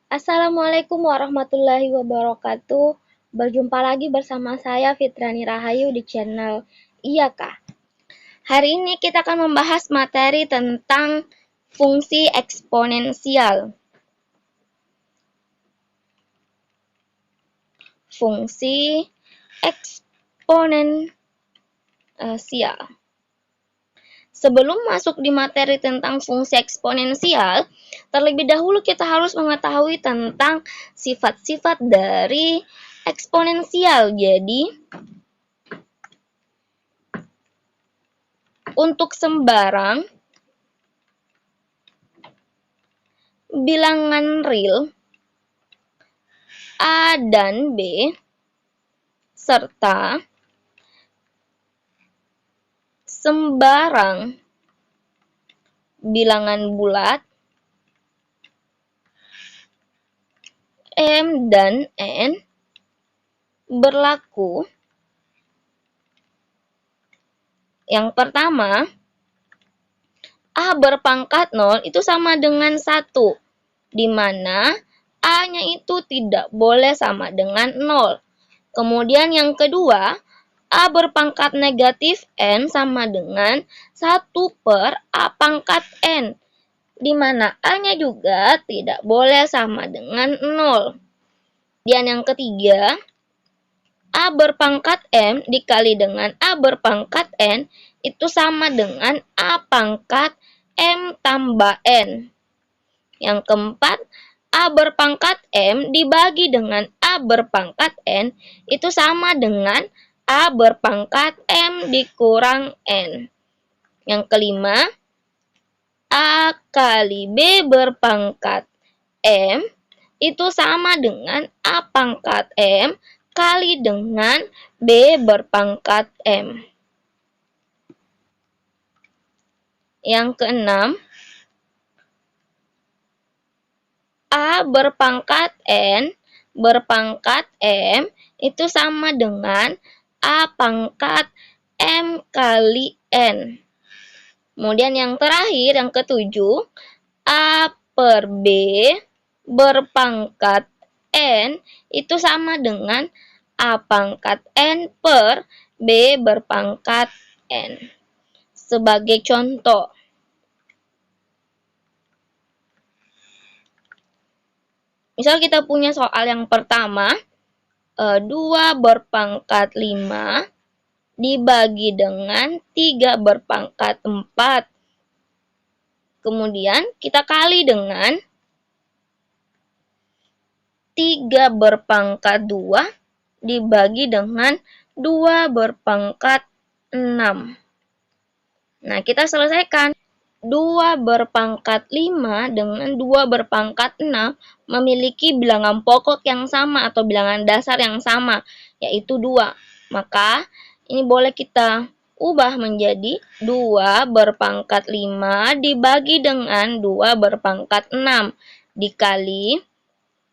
Assalamualaikum warahmatullahi wabarakatuh. Berjumpa lagi bersama saya Fitrani Rahayu di channel Iya Kak. Hari ini kita akan membahas materi tentang fungsi eksponensial. Fungsi eksponensial. Sebelum masuk di materi tentang fungsi eksponensial, terlebih dahulu kita harus mengetahui tentang sifat-sifat dari eksponensial. Jadi, untuk sembarang bilangan real A dan B serta sembarang bilangan bulat M dan N berlaku. Yang pertama, A berpangkat 0 itu sama dengan 1, di mana A-nya itu tidak boleh sama dengan 0. Kemudian yang kedua, A berpangkat negatif N sama dengan 1 per A pangkat N, di mana A-nya juga tidak boleh sama dengan 0. Dan yang ketiga, A berpangkat M dikali dengan A berpangkat N itu sama dengan A pangkat M tambah N. Yang keempat, A berpangkat M dibagi dengan A berpangkat N itu sama dengan A berpangkat M dikurang N. Yang kelima, A kali B berpangkat M itu sama dengan A pangkat M kali dengan B berpangkat M. Yang keenam, A berpangkat N berpangkat M itu sama dengan A pangkat M kali N. Kemudian yang terakhir, yang ketujuh, A per B berpangkat N itu sama dengan A pangkat N per B berpangkat N. Sebagai contoh, misal kita punya soal yang pertama, 2 berpangkat 5 dibagi dengan 3 berpangkat 4. Kemudian kita kali dengan 3 berpangkat 2 dibagi dengan 2 berpangkat 6. Nah, kita selesaikan. 2 berpangkat 5 dengan 2 berpangkat 6 memiliki bilangan pokok yang sama atau bilangan dasar yang sama, yaitu 2. Maka, ini boleh kita ubah menjadi 2 berpangkat 5 dibagi dengan 2 berpangkat 6 dikali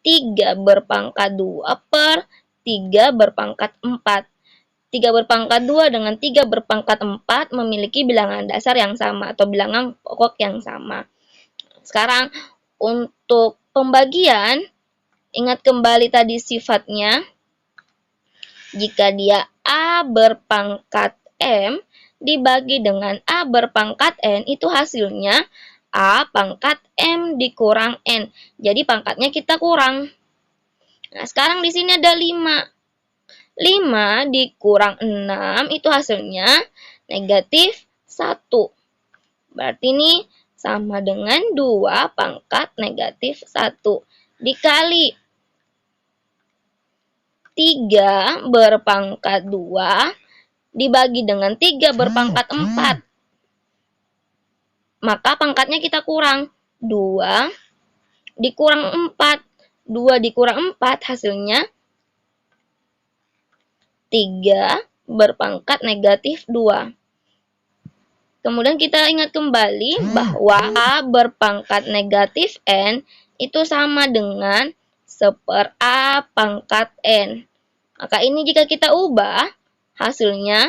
3 berpangkat 2 per 3 berpangkat 4. 3 berpangkat 2 dengan 3 berpangkat 4 memiliki bilangan dasar yang sama atau bilangan pokok yang sama. Sekarang, untuk pembagian, ingat kembali tadi sifatnya. Jika dia A berpangkat M dibagi dengan A berpangkat N, itu hasilnya A pangkat M dikurang N. Jadi pangkatnya kita kurang. Nah, sekarang di sini ada 5. 5 dikurang 6 itu hasilnya negatif 1. Berarti ini sama dengan 2 pangkat negatif 1. Dikali 3 berpangkat 2 dibagi dengan 3 berpangkat 4. Maka pangkatnya kita kurang. 2 dikurang 4. 2 dikurang 4 hasilnya 3 berpangkat negatif 2. Kemudian kita ingat kembali bahwa A berpangkat negatif N itu sama dengan 1/4 A pangkat N. Maka ini jika kita ubah, hasilnya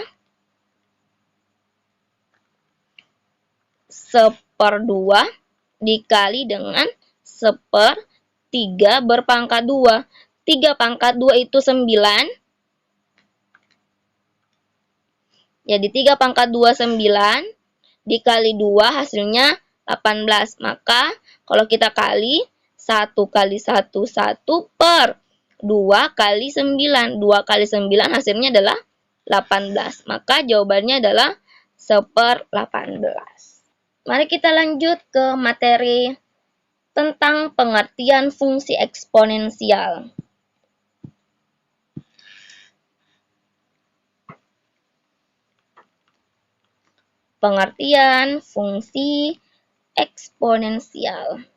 1/2 dikali dengan 1/3 3 berpangkat 2. 3 pangkat 2 itu 9. Jadi 3 pangkat 2 9. Dikali 2 hasilnya 18. Maka kalau kita kali 1 kali 1 1 per 2 kali 9. 2 kali 9 hasilnya adalah 18. Maka jawabannya adalah 1/18. Mari kita lanjut ke materi tentang pengertian fungsi eksponensial. Pengertian fungsi eksponensial.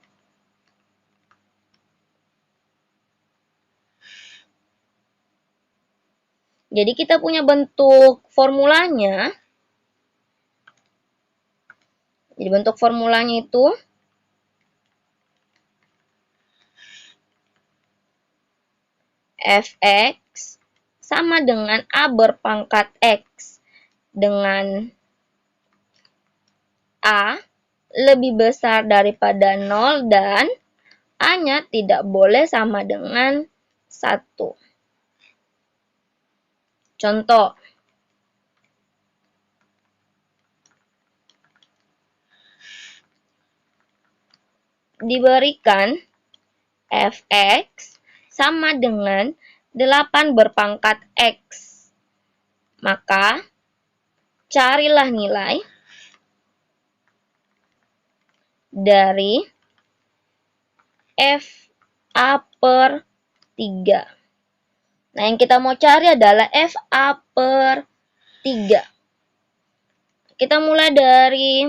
Jadi kita punya bentuk formulanya. Jadi bentuk formulanya itu fx sama dengan a berpangkat x dengan a lebih besar daripada 0 dan a-nya tidak boleh sama dengan 1. Contoh, diberikan fx sama dengan 8 berpangkat x. Maka, carilah nilai dari fa per 3. Nah, yang kita mau cari adalah fa per 3. Kita mulai dari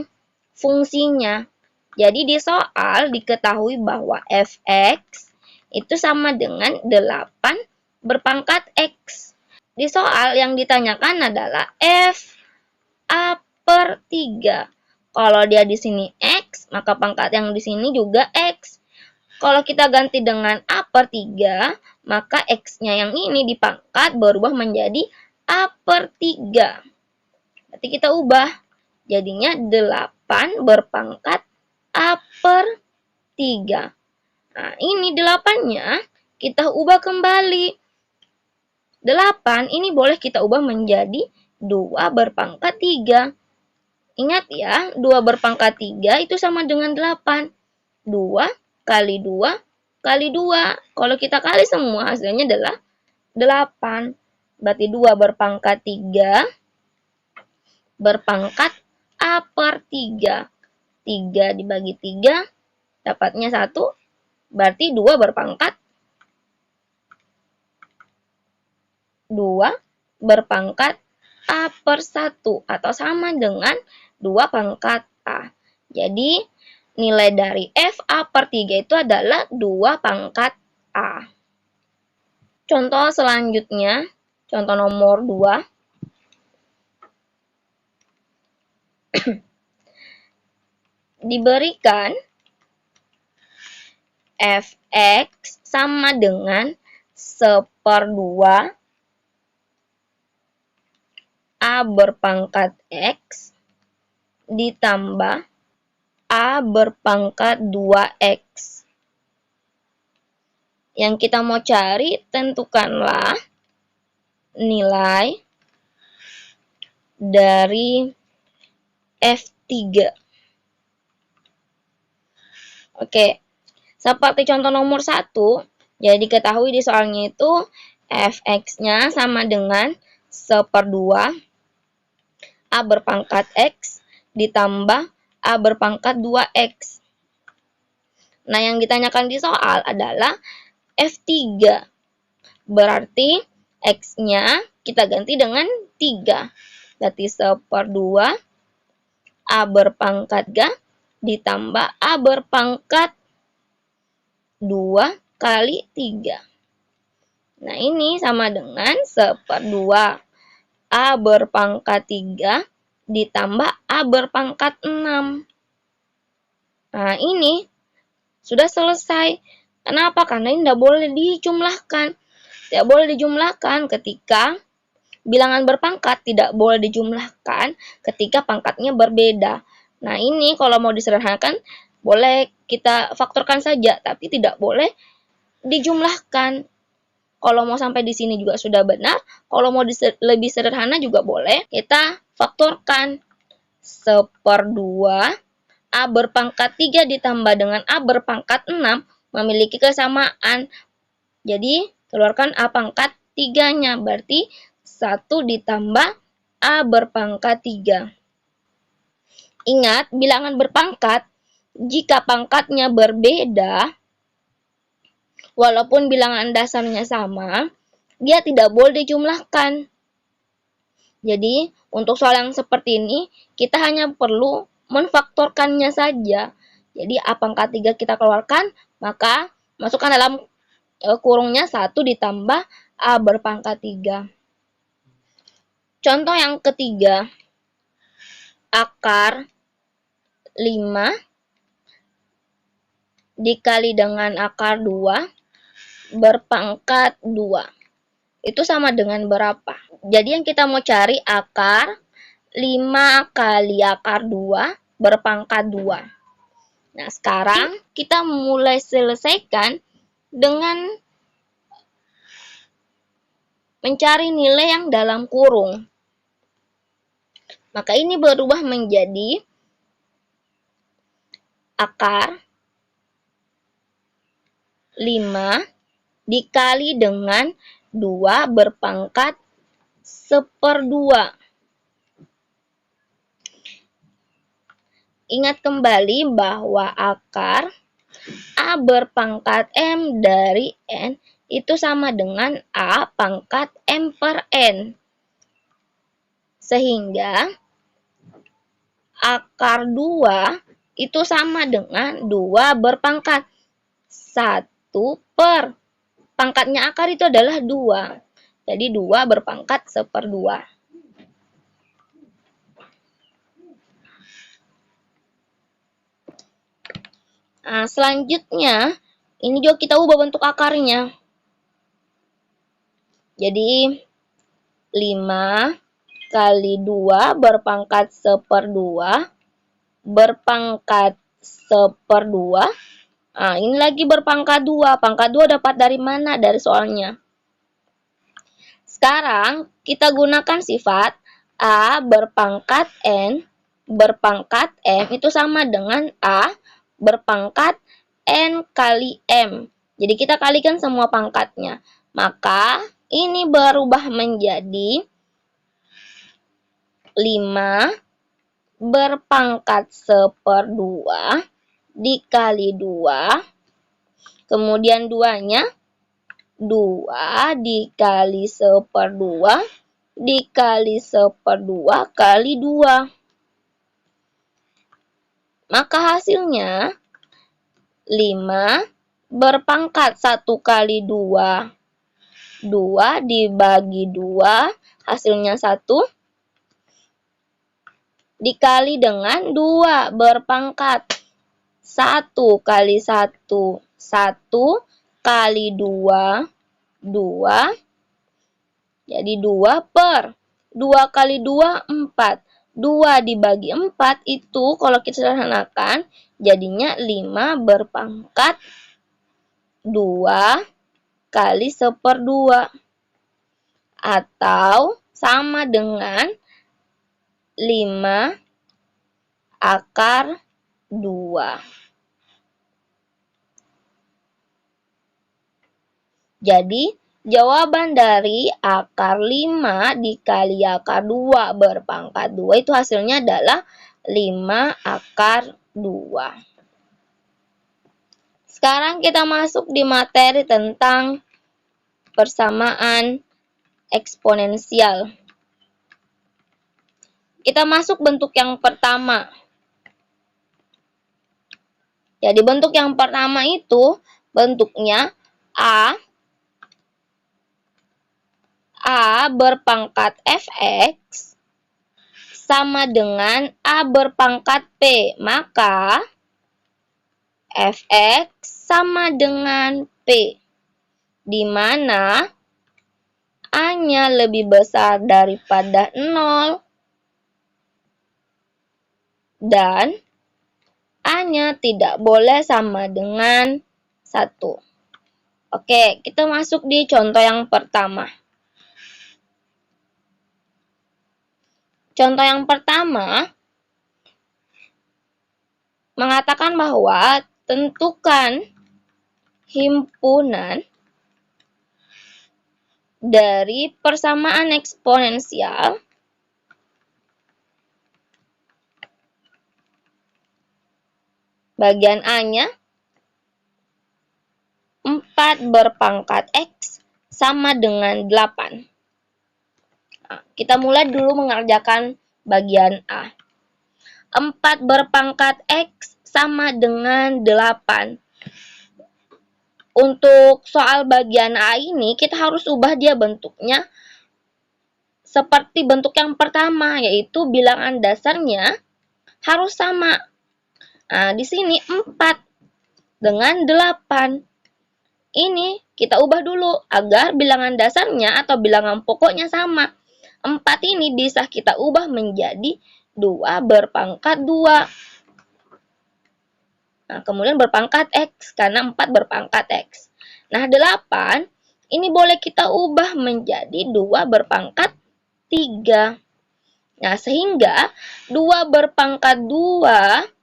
fungsinya. Jadi di soal diketahui bahwa fx itu sama dengan 8 berpangkat x. Di soal yang ditanyakan adalah fa per 3. Kalau dia di sini x, maka pangkat yang di sini juga x. Kalau kita ganti dengan a per 3, maka x-nya yang ini dipangkat berubah menjadi a per 3. Berarti kita ubah. Jadinya 8 berpangkat a per 3. Nah, ini 8-nya kita ubah kembali. 8 ini boleh kita ubah menjadi 2 berpangkat 3. Ingat ya, 2 berpangkat 3 itu sama dengan 8. 2 kali 2 kali 2. Kalau kita kali semua hasilnya adalah 8. Berarti 2 berpangkat 3 berpangkat a per 3. 3 dibagi 3 dapatnya 1. Berarti 2 berpangkat 2 berpangkat a per 1 atau sama dengan 2 pangkat a. Jadi nilai dari fa per 3 itu adalah 2 pangkat a. Contoh selanjutnya, contoh nomor 2. Diberikan fx sama dengan 1/2 a berpangkat x ditambah a berpangkat 2x. Yang kita mau cari, tentukanlah nilai dari f3. Oke, seperti contoh nomor 1, jadi diketahui di soalnya itu fx-nya sama dengan 1/2 a berpangkat x ditambah a berpangkat 2x. Nah, yang ditanyakan di soal adalah f3. Berarti x-nya kita ganti dengan 3. Berarti 1/2 a berpangkat 3 ditambah a berpangkat 2 kali 3. Nah, ini sama dengan 1/2 a berpangkat 3 ditambah a berpangkat 6. Nah, ini sudah selesai. Kenapa? Karena ini tidak boleh dijumlahkan. Tidak boleh dijumlahkan ketika bilangan berpangkat, tidak boleh dijumlahkan ketika pangkatnya berbeda. Nah, ini kalau mau disederhanakan, boleh kita faktorkan saja, tapi tidak boleh dijumlahkan. Kalau mau sampai di sini juga sudah benar. Kalau mau lebih sederhana juga boleh. Kita faktorkan. 1/2 A berpangkat 3 ditambah dengan A berpangkat 6 memiliki kesamaan. Jadi, keluarkan A pangkat 3-nya. Berarti 1 ditambah A berpangkat 3. Ingat, bilangan berpangkat, jika pangkatnya berbeda, walaupun bilangan dasarnya sama, dia tidak boleh dijumlahkan. Jadi, untuk soal yang seperti ini, kita hanya perlu menfaktorkannya saja. Jadi, A pangkat 3 kita keluarkan, maka masukkan dalam kurungnya 1 ditambah A berpangkat 3. Contoh yang ketiga, akar 5 dikali dengan akar 2 berpangkat 2. Itu sama dengan berapa? Jadi yang kita mau cari akar 5 kali akar 2 berpangkat 2. Nah, sekarang kita mulai selesaikan dengan mencari nilai yang dalam kurung. Maka ini berubah menjadi akar 5 dikali dengan 2 berpangkat 1/2. Ingat kembali bahwa akar A berpangkat M dari N itu sama dengan A pangkat M per N. Sehingga akar 2 itu sama dengan 2 berpangkat 1 per pangkatnya akar itu adalah 2. Jadi 2 berpangkat 1/2. Nah, selanjutnya, ini juga kita ubah bentuk akarnya. Jadi, 5 kali 2 berpangkat 1/2 berpangkat 1/2. Nah, ini lagi berpangkat 2. Pangkat 2 dapat dari mana? Dari soalnya. Sekarang, kita gunakan sifat A berpangkat N berpangkat M itu sama dengan A berpangkat N kali M. Jadi kita kalikan semua pangkatnya. Maka ini berubah menjadi 5 berpangkat 1/2 dikali 2. Kemudian 2-nya 2 dikali 1/2 dikali 1/2 kali 2. Maka hasilnya 5 berpangkat 1 kali 2. 2 dibagi 2, hasilnya 1. Dikali dengan 2 berpangkat 1 kali 1. 1 kali 2, 2. Jadi 2 per 2 kali 2, 4. 2 dibagi 4 itu kalau kita sederhanakan jadinya 5 berpangkat 2 kali 1/2. Atau sama dengan 5 akar 2. Jadi, jawaban dari akar 5 dikali akar 2 berpangkat 2 itu hasilnya adalah 5 akar 2. Sekarang kita masuk di materi tentang persamaan eksponensial. Kita masuk bentuk yang pertama. Jadi bentuk yang pertama itu bentuknya A berpangkat fx sama dengan A berpangkat P. Maka fx sama dengan P. Di mana A-nya lebih besar daripada 0 dan A-nya tidak boleh sama dengan 1. Oke, kita masuk di contoh yang pertama. Contoh yang pertama mengatakan bahwa tentukan himpunan dari persamaan eksponensial bagian A-nya 4 berpangkat X sama dengan 8. Nah, kita mulai dulu mengerjakan bagian A. 4 berpangkat X sama dengan 8. Untuk soal bagian A ini, kita harus ubah dia bentuknya seperti bentuk yang pertama, yaitu bilangan dasarnya harus sama. Nah, di sini 4 dengan 8. Ini kita ubah dulu agar bilangan dasarnya atau bilangan pokoknya sama. 4 ini bisa kita ubah menjadi 2 berpangkat 2. Nah, kemudian berpangkat X, karena 4 berpangkat X. Nah, 8 ini boleh kita ubah menjadi 2 berpangkat 3. Nah, sehingga 2 berpangkat 2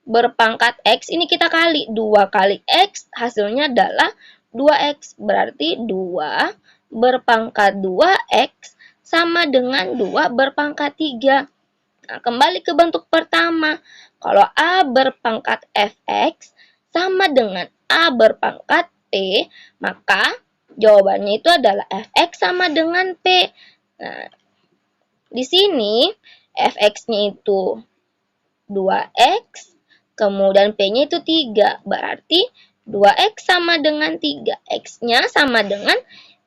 berpangkat X ini kita kali. 2 kali X hasilnya adalah 2X. Berarti 2 berpangkat 2X sama dengan 2 berpangkat 3. Nah, kembali ke bentuk pertama. Kalau A berpangkat Fx sama dengan A berpangkat P, maka jawabannya itu adalah Fx sama dengan P. Nah, di sini Fx-nya itu 2X, kemudian P-nya itu 3. Berarti 2X sama dengan 3. X-nya sama dengan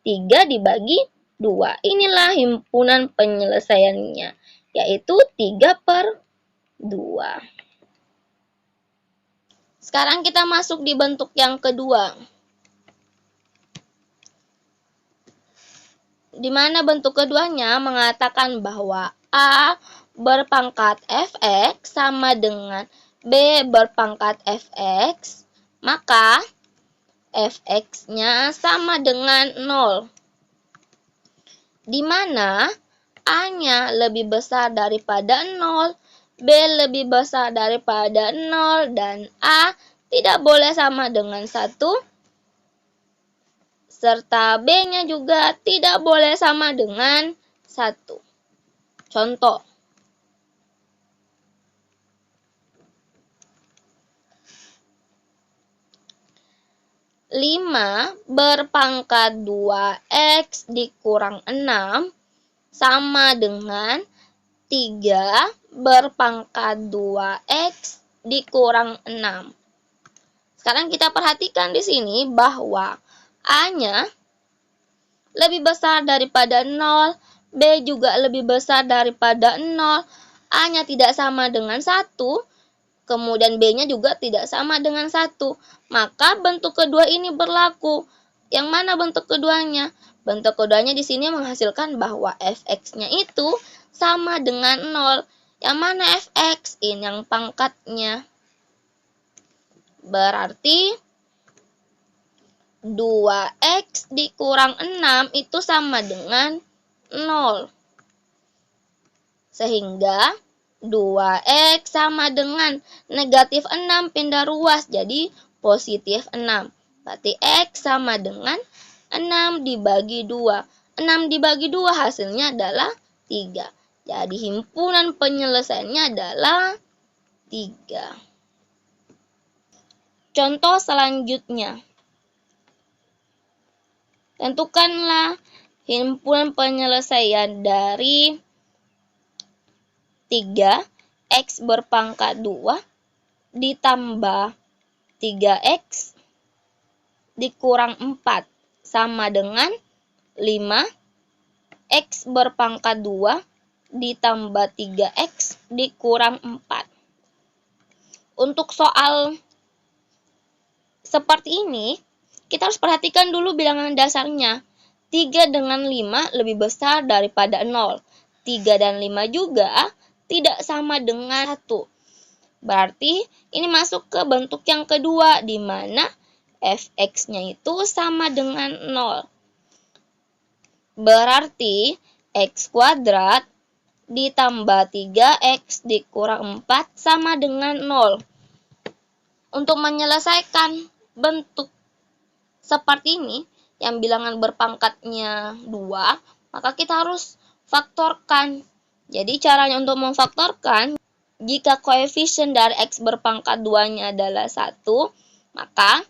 3 dibagi 2. Inilah himpunan penyelesaiannya, yaitu 3/2. Sekarang kita masuk di bentuk yang kedua. Di mana bentuk keduanya mengatakan bahwa A berpangkat Fx sama dengan B berpangkat Fx, maka Fx-nya sama dengan 0. Di mana A-nya lebih besar daripada 0, B lebih besar daripada 0, dan A tidak boleh sama dengan 1, serta B-nya juga tidak boleh sama dengan 1. Contoh. Lima berpangkat 2X dikurang 6 sama dengan 3 berpangkat 2X dikurang 6. Sekarang kita perhatikan di sini bahwa A-nya lebih besar daripada 0, B juga lebih besar daripada 0, A-nya tidak sama dengan 1, kemudian B-nya juga tidak sama dengan 1. Maka bentuk kedua ini berlaku. Yang mana bentuk keduanya? Bentuk keduanya di sini menghasilkan bahwa Fx-nya itu sama dengan 0. Yang mana Fx? Ini yang pangkatnya. Berarti 2X dikurang 6 itu sama dengan 0. Sehingga 2X sama dengan negatif 6 pindah ruas jadi positif 6. Berarti X sama dengan 6 dibagi 2. 6 dibagi 2 hasilnya adalah 3. Jadi himpunan penyelesaiannya adalah 3. Contoh selanjutnya. Tentukanlah himpunan penyelesaian dari 3X berpangkat 2 ditambah 3X dikurang 4 sama dengan 5X berpangkat 2 ditambah 3X dikurang 4. Untuk soal seperti ini, kita harus perhatikan dulu bilangan dasarnya. 3 dengan 5 lebih besar daripada 0. 3 dan 5 juga tidak sama dengan 1. Berarti ini masuk ke bentuk yang kedua, di mana fx-nya itu sama dengan 0. Berarti x kuadrat ditambah 3x dikurang 4 sama dengan 0. Untuk menyelesaikan bentuk seperti ini, yang bilangan berpangkatnya 2, maka kita harus faktorkan. Jadi caranya untuk memfaktorkan, jika koefisien dari x berpangkat 2-nya adalah 1, maka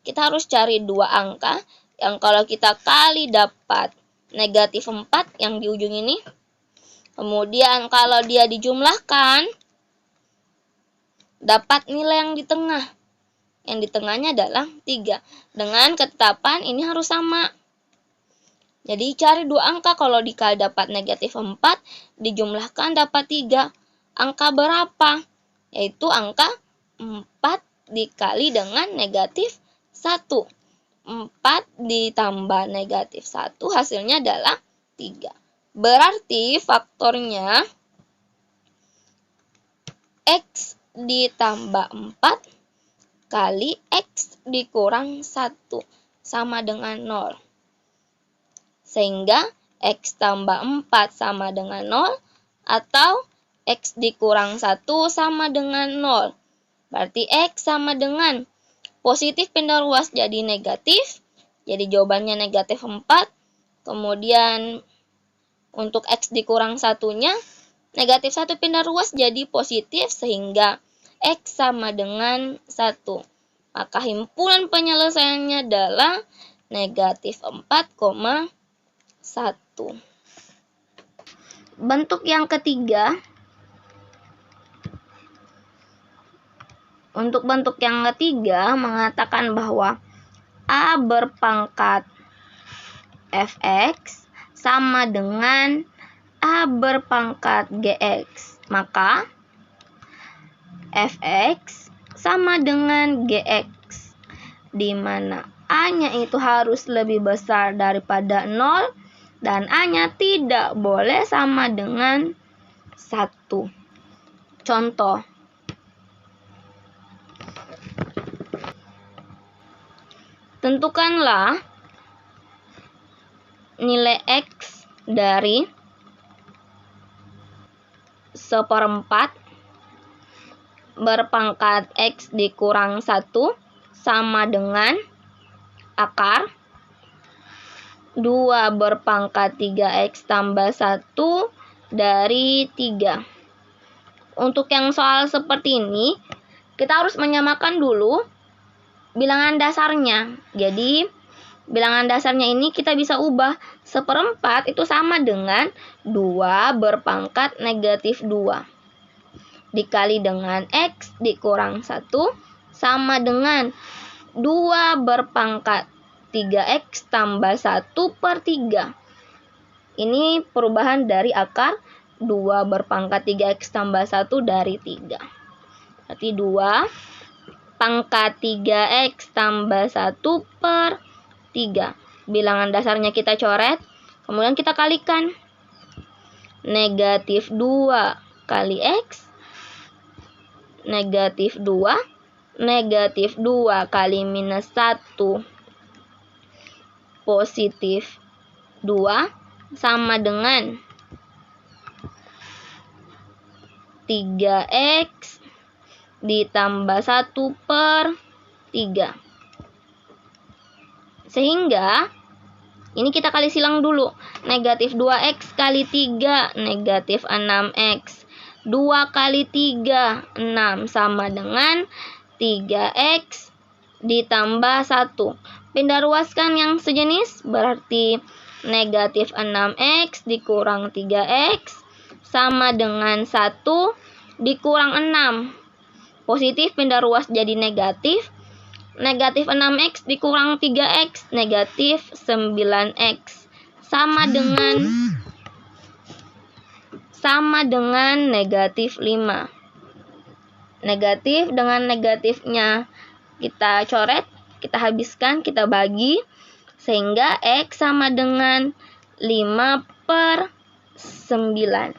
kita harus cari dua angka yang kalau kita kali dapat negatif 4 yang di ujung ini. Kemudian kalau dia dijumlahkan, dapat nilai yang di tengah. Yang di tengahnya adalah 3. Dengan ketetapan ini harus sama. Jadi cari dua angka, kalau dikali dapat negatif 4, dijumlahkan dapat 3. Angka berapa? Yaitu angka 4 dikali dengan negatif 1. 4 ditambah negatif 1 hasilnya adalah 3. Berarti faktornya x ditambah 4 kali x dikurang 1 sama dengan 0. Sehingga x tambah 4 sama dengan 0 atau x dikurang 1 sama dengan 0. Berarti x sama dengan positif pindah ruas jadi negatif. Jadi jawabannya negatif 4. Kemudian untuk x dikurang 1-nya, negatif 1 pindah ruas jadi positif sehingga x sama dengan 1. Maka himpunan penyelesaiannya adalah negatif 4,1. Bentuk yang ketiga. Untuk bentuk yang ketiga mengatakan bahwa A berpangkat fx sama dengan A berpangkat gx. Maka fx sama dengan gx, di mana A-nya itu harus lebih besar daripada 0 dan A-nya tidak boleh sama dengan 1. Contoh. Tentukanlah nilai x dari 1/4 berpangkat x dikurang 1 sama dengan akar 2 berpangkat 3x tambah 1 dari 3. Untuk yang soal seperti ini, kita harus menyamakan dulu bilangan dasarnya. Jadi, bilangan dasarnya ini kita bisa ubah 1/4 itu sama dengan 2 berpangkat negatif 2. Dikali dengan x dikurang 1 sama dengan 2 berpangkat 3x tambah 1/3. Ini perubahan dari akar 2 berpangkat 3x tambah 1 dari 3. Berarti 2 pangkat 3x tambah 1/3. Bilangan dasarnya kita coret, kemudian kita kalikan. Negatif 2 kali x, negatif 2, negatif 2 kali minus 1, positif 2, sama dengan 3x ditambah 1/3. Sehingga ini kita kali silang dulu. Negatif 2x kali 3, negatif 6x. 2 kali 3, 6 sama dengan 3x ditambah 1. Pindah ruaskan yang sejenis, berarti negatif 6x dikurang 3x sama dengan 1 dikurang 6. Positif pindah ruas jadi negatif. Negatif 6x dikurang 3x, negatif 9x. Sama dengan negatif 5. Negatif dengan negatifnya kita coret, kita habiskan, kita bagi. Sehingga x sama dengan 5/9.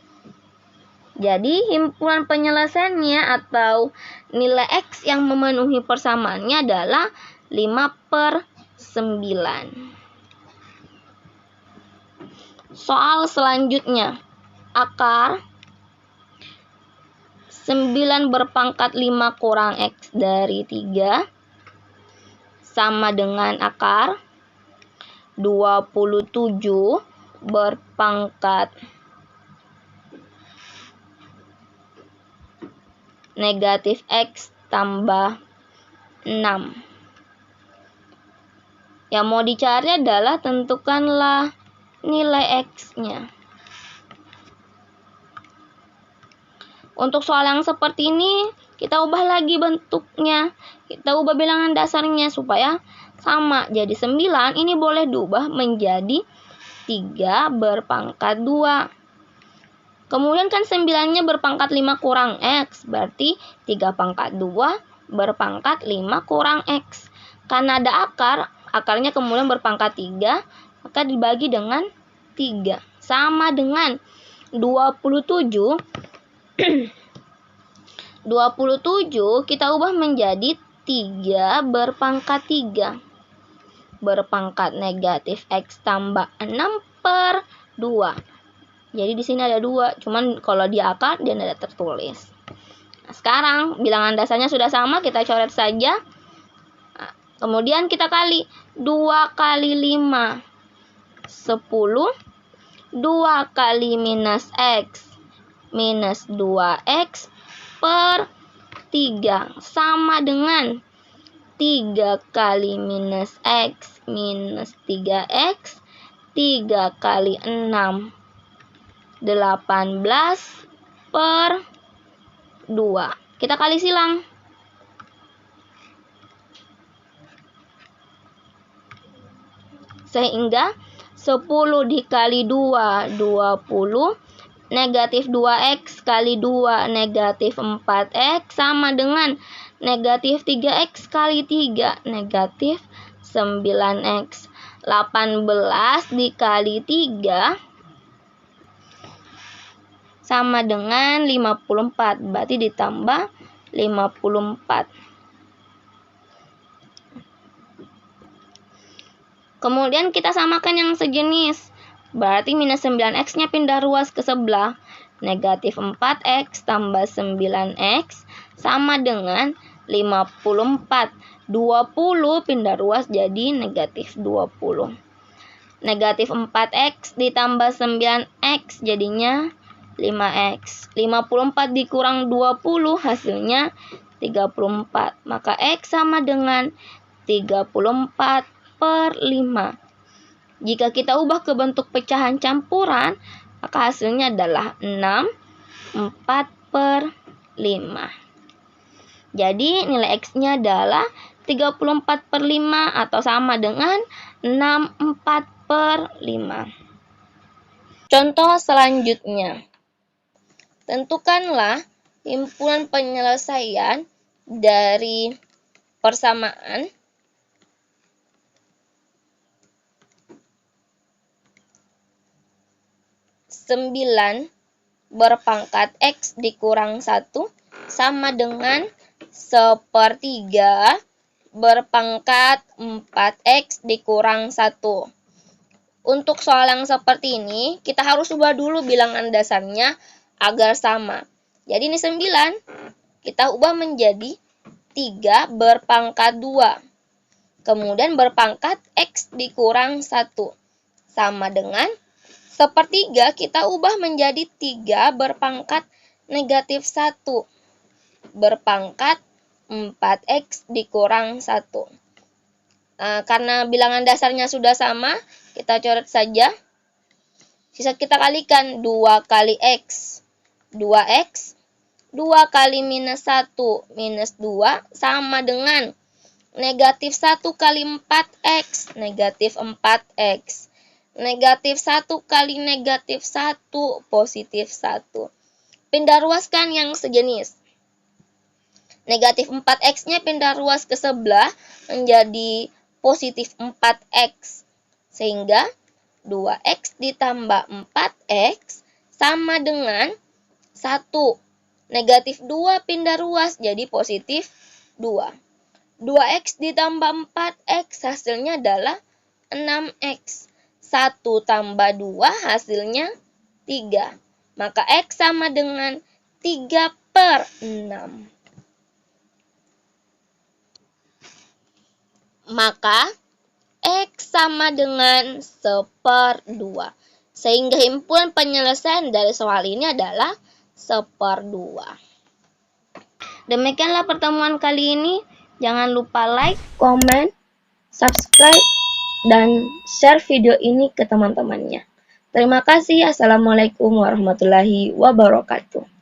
Jadi, himpunan penyelesaiannya atau nilai x yang memenuhi persamaannya adalah 5/9. Soal selanjutnya, akar 9 berpangkat 5 kurang X dari 3 sama dengan akar 27 berpangkat negatif X tambah 6. Yang mau dicari adalah tentukanlah nilai X-nya. Untuk soal yang seperti ini, kita ubah lagi bentuknya. Kita ubah bilangan dasarnya supaya sama. Jadi 9 ini boleh diubah menjadi 3 berpangkat 2. Kemudian kan 9-nya berpangkat 5 kurang X. Berarti 3 pangkat 2 berpangkat 5 kurang X. Karena ada akar, akarnya kemudian berpangkat 3, maka dibagi dengan 3. Sama dengan 27 kita ubah menjadi 3 berpangkat 3 berpangkat negatif X tambah 6/2. Jadi di sini ada 2, cuman kalau di akar dia tidak tertulis. Nah, sekarang bilangan dasarnya sudah sama, kita coret saja. Nah, kemudian kita kali 2 kali 5 10. 2 kali minus X minus 2X per 3 sama dengan 3 kali minus X minus 3X 3 kali 6 18/2. Kita kali silang. Sehingga 10 dikali 2 20, negatif 2X kali 2 negatif 4X sama dengan negatif 3X kali 3 negatif 9X. 18 dikali 3 sama dengan 54, berarti ditambah 54. Kemudian kita samakan yang sejenis. Berarti minus 9X-nya pindah ruas ke sebelah. Negatif 4X tambah 9X sama dengan 54. 20 pindah ruas jadi negatif 20. Negatif 4X ditambah 9X jadinya 5X. 54 dikurang 20 hasilnya 34. Maka X sama dengan 34/5. Jika kita ubah ke bentuk pecahan campuran, maka hasilnya adalah 4/5. Jadi nilai X-nya adalah 34/5 atau sama dengan 64/5. Contoh selanjutnya. Tentukanlah himpunan penyelesaian dari persamaan sembilan berpangkat X dikurang 1 sama dengan 1/3 berpangkat 4X dikurang 1. Untuk soal yang seperti ini, kita harus ubah dulu bilangan dasarnya agar sama. Jadi ini 9, kita ubah menjadi 3 berpangkat 2. Kemudian berpangkat X dikurang 1. Sama dengan 1/3 kita ubah menjadi 3 berpangkat negatif 1. Berpangkat 4X dikurang 1. Karena bilangan dasarnya sudah sama, kita coret saja. Sisa kita kalikan 2 kali X, 2X. 2 kali minus 1, minus 2, sama dengan negatif 1 kali 4X, negatif 4X. Negatif 1 kali negatif 1, positif 1. Pindah ruaskan yang sejenis. Negatif 4X-nya pindah ruas ke sebelah menjadi positif 4X. Sehingga 2X ditambah 4X sama dengan 1. Negatif 2 pindah ruas jadi positif 2. 2x ditambah 4x hasilnya adalah 6x. 1 tambah 2 hasilnya 3. Maka x sama dengan 3/6. Maka x sama dengan 1/2. Sehingga himpunan penyelesaian dari soal ini adalah 1/2. Demikianlah pertemuan kali ini. Jangan lupa like, komen, subscribe, dan share video ini ke teman-temannya. Terima kasih. Assalamualaikum warahmatullahi wabarakatuh.